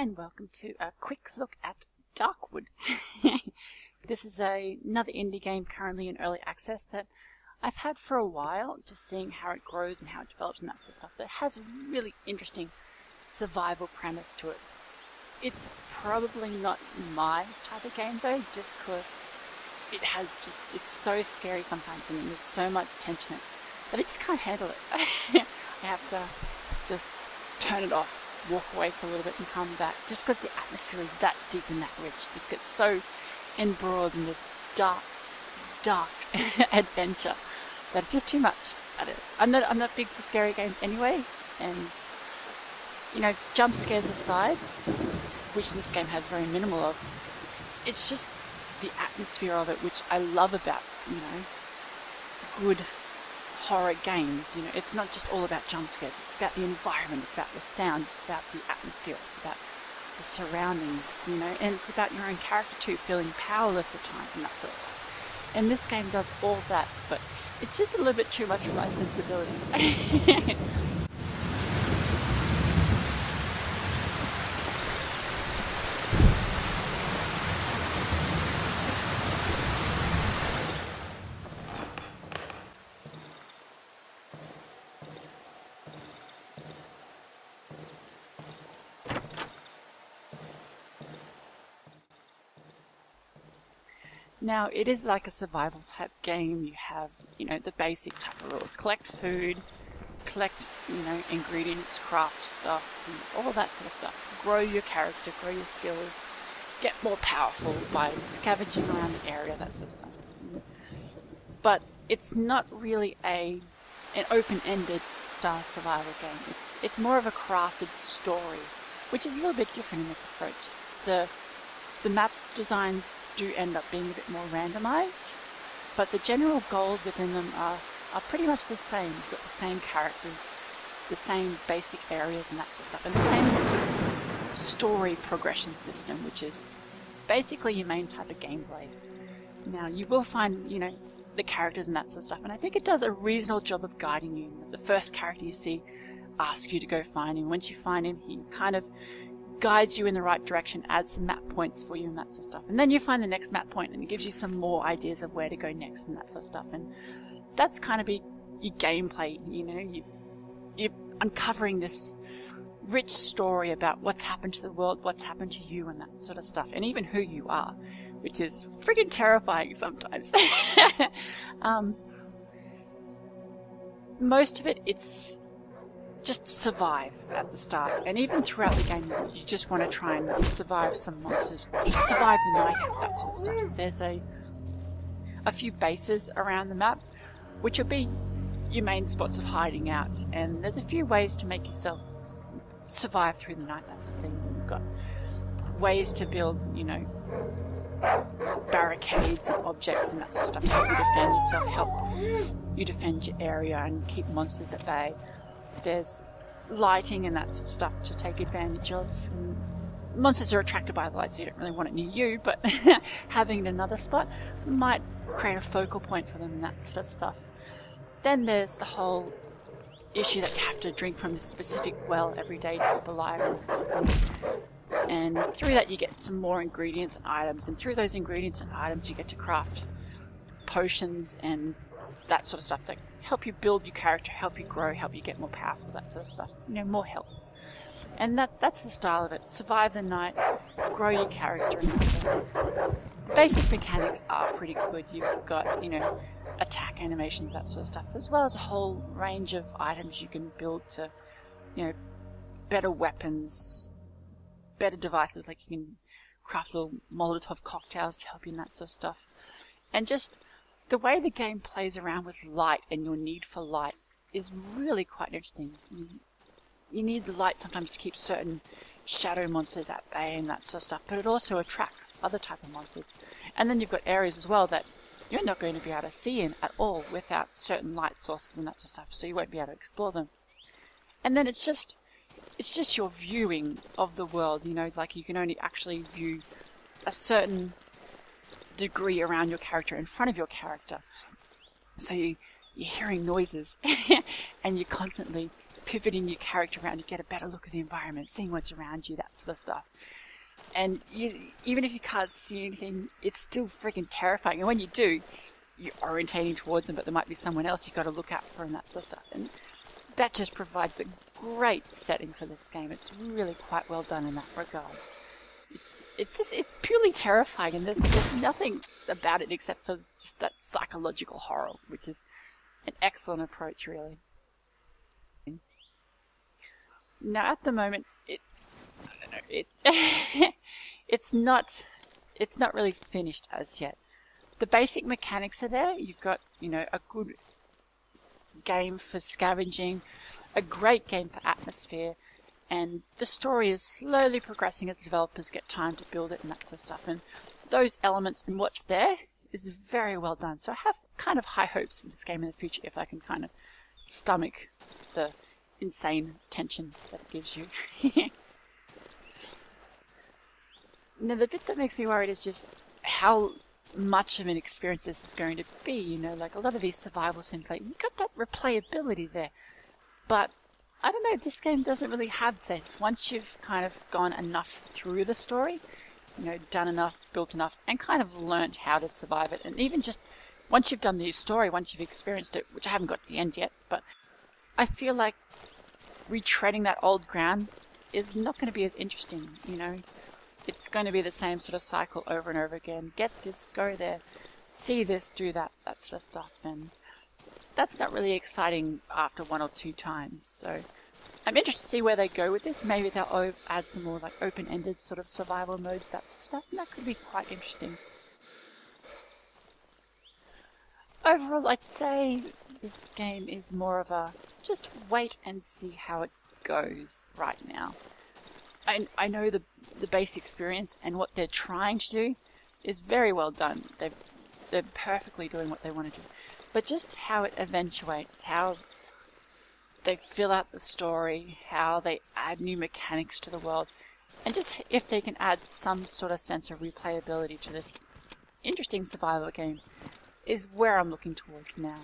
and welcome to a quick look at Darkwood. This is another indie game currently in early access that I've had for a while, just seeing how it grows and how it develops and that sort of stuff. That has a really interesting survival premise to it. It's probably not my type of game though, just because it's so scary sometimes and there's so much tension in it that I just can't handle it. I have to just turn it off, walk away for a little bit and come back, just because the atmosphere is that deep and that rich. Just gets so embroiled in this dark adventure that it's just too much. I'm not big for scary games anyway, and jump scares aside, which this game has very minimal of, it's just the atmosphere of it which I love about good horror games. It's not just all about jump scares, it's about the environment, it's about the sounds, it's about the atmosphere, it's about the surroundings, and it's about your own character too, feeling powerless at times and that sort of stuff. And this game does all that, but it's just a little bit too much for my sensibilities. Now, it is like a survival type game. You have, the basic type of rules. Collect food, collect, ingredients, craft stuff, and all that sort of stuff. Grow your character, grow your skills, get more powerful by scavenging around the area, that sort of stuff. But it's not really an open-ended style survival game. It's more of a crafted story, which is a little bit different in this approach. The map designs do end up being a bit more randomized, but the general goals within them are pretty much the same. You've got the same characters, the same basic areas and that sort of stuff, and the same sort of story progression system, which is basically your main type of gameplay. Now, you will find, the characters and that sort of stuff, and I think it does a reasonable job of guiding you. The first character you see asks you to go find him. Once you find him, he kind of guides you in the right direction, adds some map points for you and that sort of stuff. And then you find the next map point and it gives you some more ideas of where to go next and that sort of stuff. And that's kind of your gameplay, you're uncovering this rich story about what's happened to the world, what's happened to you and that sort of stuff, and even who you are, which is friggin' terrifying sometimes. Most of it's just survive at the start, and even throughout the game you just want to try and survive some monsters, just survive the night out, that sort of stuff. There's a few bases around the map which will be your main spots of hiding out, and there's a few ways to make yourself survive through the night, that sort of thing. You've got ways to build, barricades and objects and that sort of stuff to help you defend yourself, help you defend your area and keep monsters at bay. There's lighting and that sort of stuff to take advantage of. Monsters are attracted by the light, so you don't really want it near you, but having another spot might create a focal point for them and that sort of stuff. Then there's the whole issue that you have to drink from a specific well every day to keep alive and that sort of thing. And through that you get some more ingredients and items, and through those ingredients and items you get to craft potions and that sort of stuff that help you build your character, help you grow, help you get more powerful, that sort of stuff. More health. And that's the style of it. Survive the night, grow your character. And the basic mechanics are pretty good. You've got, attack animations, that sort of stuff, as well as a whole range of items you can build to, better weapons, better devices, like you can craft little Molotov cocktails to help you in that sort of stuff. And just the way the game plays around with light and your need for light is really quite interesting. You need the light sometimes to keep certain shadow monsters at bay and that sort of stuff, but it also attracts other type of monsters. And then you've got areas as well that you're not going to be able to see in at all without certain light sources and that sort of stuff, so you won't be able to explore them. And then it's just your viewing of the world, like you can only actually view a certain degree around your character, in front of your character. So you're hearing noises and you're constantly pivoting your character around, you get a better look at the environment, seeing what's around you, that sort of stuff. And even if you can't see anything, it's still freaking terrifying. And when you do, you're orientating towards them, but there might be someone else you've got to look out for and that sort of stuff. And that just provides a great setting for this game. It's really quite well done in that regard. It's purely terrifying, and there's nothing about it except for just that psychological horror, which is an excellent approach, really. Now, at the moment, it's not really finished as yet. The basic mechanics are there. You've got, a good game for scavenging, a great game for atmosphere, and the story is slowly progressing as developers get time to build it and that sort of stuff. And those elements and what's there is very well done. So I have kind of high hopes for this game in the future if I can kind of stomach the insane tension that it gives you. Now, the bit that makes me worried is just how much of an experience this is going to be. Like a lot of these survival sims, like, you've got that replayability there. But I don't know, this game doesn't really have this. Once you've kind of gone enough through the story, done enough, built enough, and kind of learnt how to survive it, and even just once you've done the story, once you've experienced it, which I haven't got to the end yet, but I feel like retreading that old ground is not going to be as interesting, It's going to be the same sort of cycle over and over again. Get this, go there, see this, do that, that sort of stuff, and that's not really exciting after one or two times. So I'm interested to see where they go with this. Maybe they'll add some more like open-ended sort of survival modes, that sort of stuff, and that could be quite interesting. Overall, I'd say this game is more of a just wait and see how it goes right now. I know the base experience and what they're trying to do is very well done. They're perfectly doing what they want to do. But just how it eventuates, how they fill out the story, how they add new mechanics to the world, and just if they can add some sort of sense of replayability to this interesting survival game is where I'm looking towards now.